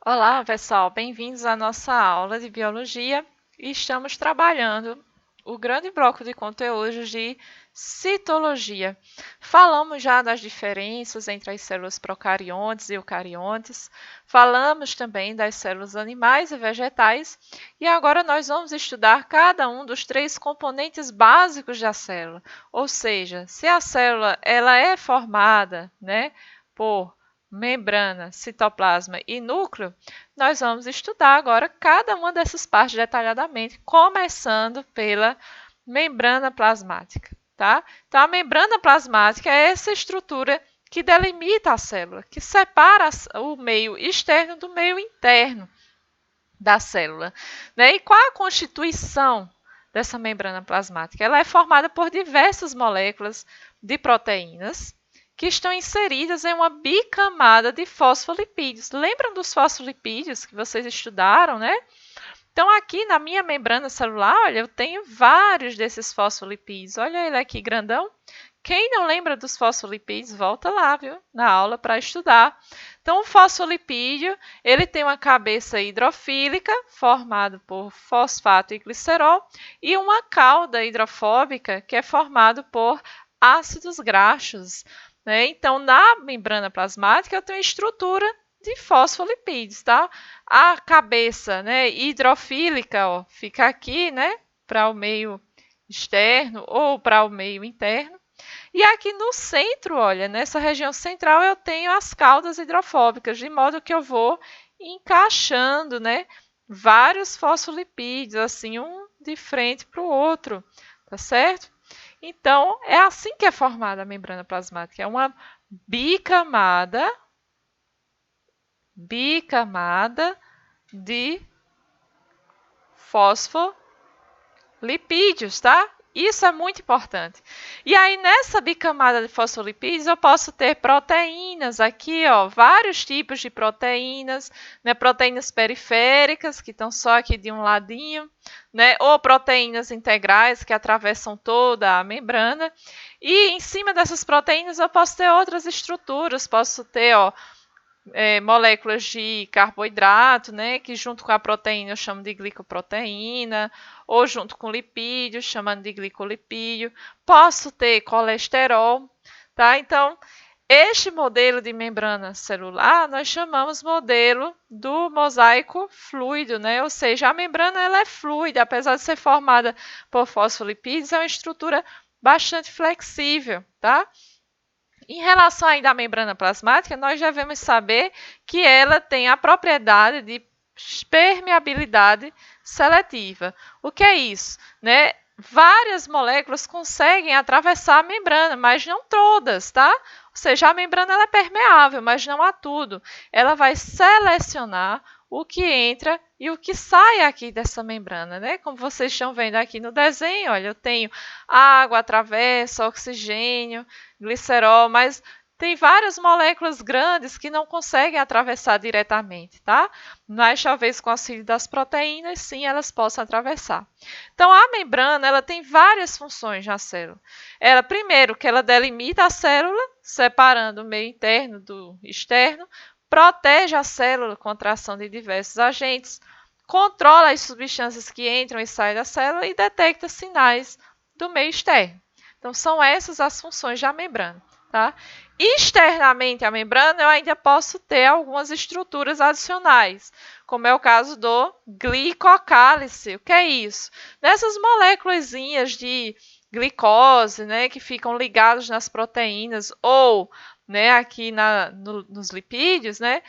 Olá, pessoal, bem-vindos à nossa aula de biologia. E estamos trabalhando o grande bloco de conteúdos de citologia. Falamos já das diferenças entre as células procariontes e eucariontes, falamos também das células animais e vegetais, e agora nós vamos estudar cada um dos três componentes básicos da célula, ou seja, se a célula ela é formada, por membrana, citoplasma e núcleo, nós vamos estudar agora cada uma dessas partes detalhadamente, começando pela membrana plasmática, tá? Então, a membrana plasmática é essa estrutura que delimita a célula, que separa o meio externo do meio interno da célula, né? E qual a constituição dessa membrana plasmática? Ela é formada por diversas moléculas de proteínas, que estão inseridas em uma bicamada de fosfolipídios. Lembram dos fosfolipídios que vocês estudaram, né? Então, aqui na minha membrana celular, olha, eu tenho vários desses fosfolipídios. Olha ele aqui grandão. Quem não lembra dos fosfolipídios, volta lá, viu? Na aula para estudar. Então, o fosfolipídio, ele tem uma cabeça hidrofílica, formada por fosfato e glicerol, e uma cauda hidrofóbica, que é formada por ácidos graxos, né? Então, na membrana plasmática, eu tenho estrutura de fosfolipídios, tá? A cabeça, né, hidrofílica, ó, fica aqui, né, para o meio externo ou para o meio interno. E aqui no centro, olha, nessa região central eu tenho as caudas hidrofóbicas, de modo que eu vou encaixando, né, vários fosfolipídios, assim, um de frente para o outro, tá certo? Então, é assim que é formada a membrana plasmática. É uma bicamada de fosfolipídios, tá? Isso é muito importante. E aí, nessa bicamada de fosfolipídios, eu posso ter proteínas aqui, ó, vários tipos de proteínas, né? Proteínas periféricas, que estão só aqui de um ladinho, né? Ou proteínas integrais, que atravessam toda a membrana. E em cima dessas proteínas, eu posso ter outras estruturas, posso ter, ó, moléculas de carboidrato, né, que junto com a proteína eu chamo de glicoproteína, ou junto com lipídio, chamando de glicolipídio. Posso ter colesterol, tá? Então, este modelo de membrana celular nós chamamos modelo do mosaico fluido, né? Ou seja, a membrana ela é fluida, apesar de ser formada por fosfolipídios, é uma estrutura bastante flexível, tá? Em relação ainda à membrana plasmática, nós devemos saber que ela tem a propriedade de permeabilidade seletiva. O que é isso? Né? Várias moléculas conseguem atravessar a membrana, mas não todas, tá? Ou seja, a membrana ela é permeável, mas não a tudo. Ela vai selecionar o que entra e o que sai aqui dessa membrana, né? Como vocês estão vendo aqui no desenho, olha, eu tenho água, atravessa, oxigênio, glicerol, mas tem várias moléculas grandes que não conseguem atravessar diretamente, tá? Mas talvez com o auxílio das proteínas, sim, elas possam atravessar. Então, a membrana, ela tem várias funções na célula. Ela, primeiro, que ela delimita a célula, separando o meio interno do externo, protege a célula contra a ação de diversos agentes, controla as substâncias que entram e saem da célula e detecta sinais do meio externo. Então, são essas as funções da membrana, tá? Externamente à membrana, eu ainda posso ter algumas estruturas adicionais, como é o caso do glicocálice. O que é isso? Nessas moléculas de glicose, né, que ficam ligadas nas proteínas ou, né, aqui nos lipídios, né,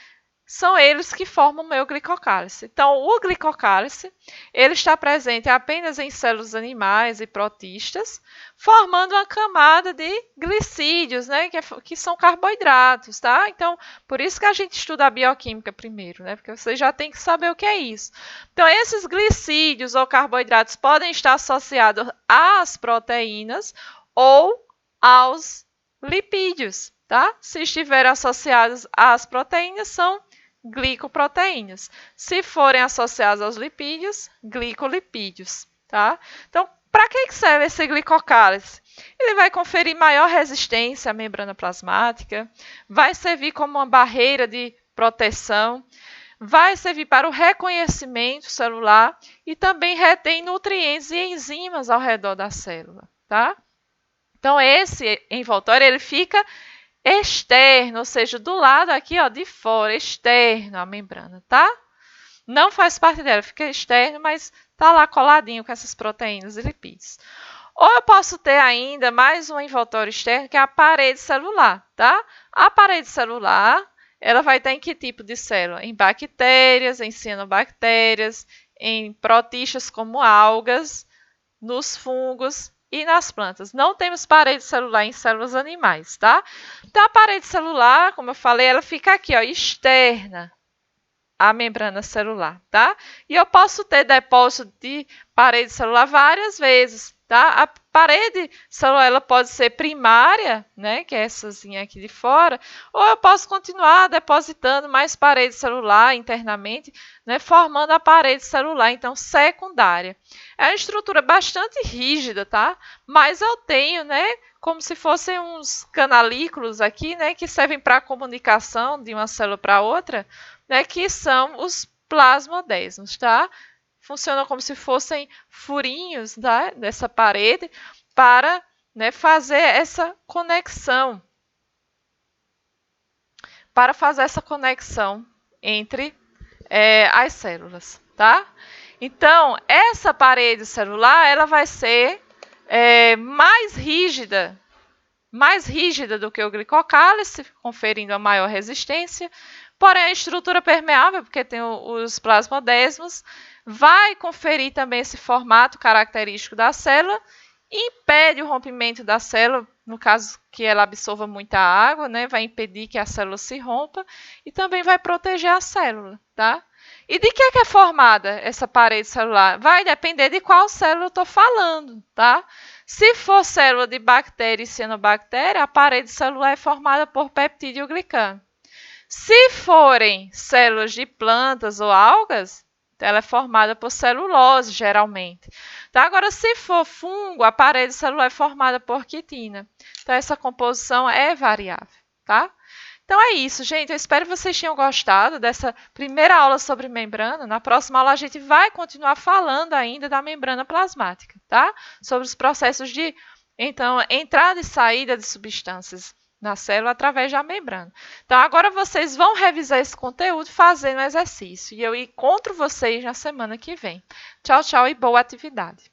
são eles que formam o meu glicocálice. Então, o glicocálice ele está presente apenas em células animais e protistas, formando uma camada de glicídios, né, que são carboidratos, tá? Então, por isso que a gente estuda a bioquímica primeiro, né? Porque você já tem que saber o que é isso. Então, esses glicídios ou carboidratos podem estar associados às proteínas ou aos lipídios, tá? Se estiverem associados às proteínas, são glicoproteínas. Se forem associadas aos lipídios, glicolipídios, tá? Então, para que serve esse glicocálice? Ele vai conferir maior resistência à membrana plasmática, vai servir como uma barreira de proteção, vai servir para o reconhecimento celular e também retém nutrientes e enzimas ao redor da célula, tá? Então, esse envoltório ele fica externo, ou seja, do lado aqui, ó, de fora, externo à membrana, tá? Não faz parte dela, fica externo, mas tá lá coladinho com essas proteínas e lipídios. Ou eu posso ter ainda mais um envoltório externo, que é a parede celular, tá? A parede celular, ela vai estar em que tipo de célula? Em bactérias, em cianobactérias, em protistas como algas, nos fungos e nas plantas. Não temos parede celular em células animais, tá? Então, a parede celular, como eu falei, ela fica aqui, ó, externa à membrana celular, tá? E eu posso ter depósito de parede celular várias vezes, tá? A parede celular ela pode ser primária, né, que éessazinha aqui de fora, ou eu posso continuar depositando mais parede celular internamente, né, formando a parede celular, então, secundária. É uma estrutura bastante rígida, tá? Mas eu tenho, né, como se fossem uns canalículos aqui, né, que servem para a comunicação de uma célula para outra, né, que são os plasmodesmos, tá? Funcionam como se fossem furinhos, tá, dessa parede para, né, fazer essa conexão. Para fazer essa conexão entre as células, tá? Então, essa parede celular ela vai ser mais rígida do que o glicocálice, conferindo a maior resistência. Porém, a estrutura permeável, porque tem os plasmodesmos, vai conferir também esse formato característico da célula, impede o rompimento da célula, no caso que ela absorva muita água, né? Vai impedir que a célula se rompa e também vai proteger a célula, tá? E de que é formada essa parede celular? Vai depender de qual célula eu estou falando, tá? Se for célula de bactéria e cianobactéria, a parede celular é formada por peptídeo glicano. Se forem células de plantas ou algas, ela é formada por celulose, geralmente. Tá? Agora, se for fungo, a parede celular é formada por quitina. Então, essa composição é variável, tá? Então, é isso, gente. Eu espero que vocês tenham gostado dessa primeira aula sobre membrana. Na próxima aula, a gente vai continuar falando ainda da membrana plasmática, tá? Sobre os processos de, então, entrada e saída de substâncias na célula através da membrana. Então, agora vocês vão revisar esse conteúdo fazendo exercício. E eu encontro vocês na semana que vem. Tchau, tchau e boa atividade.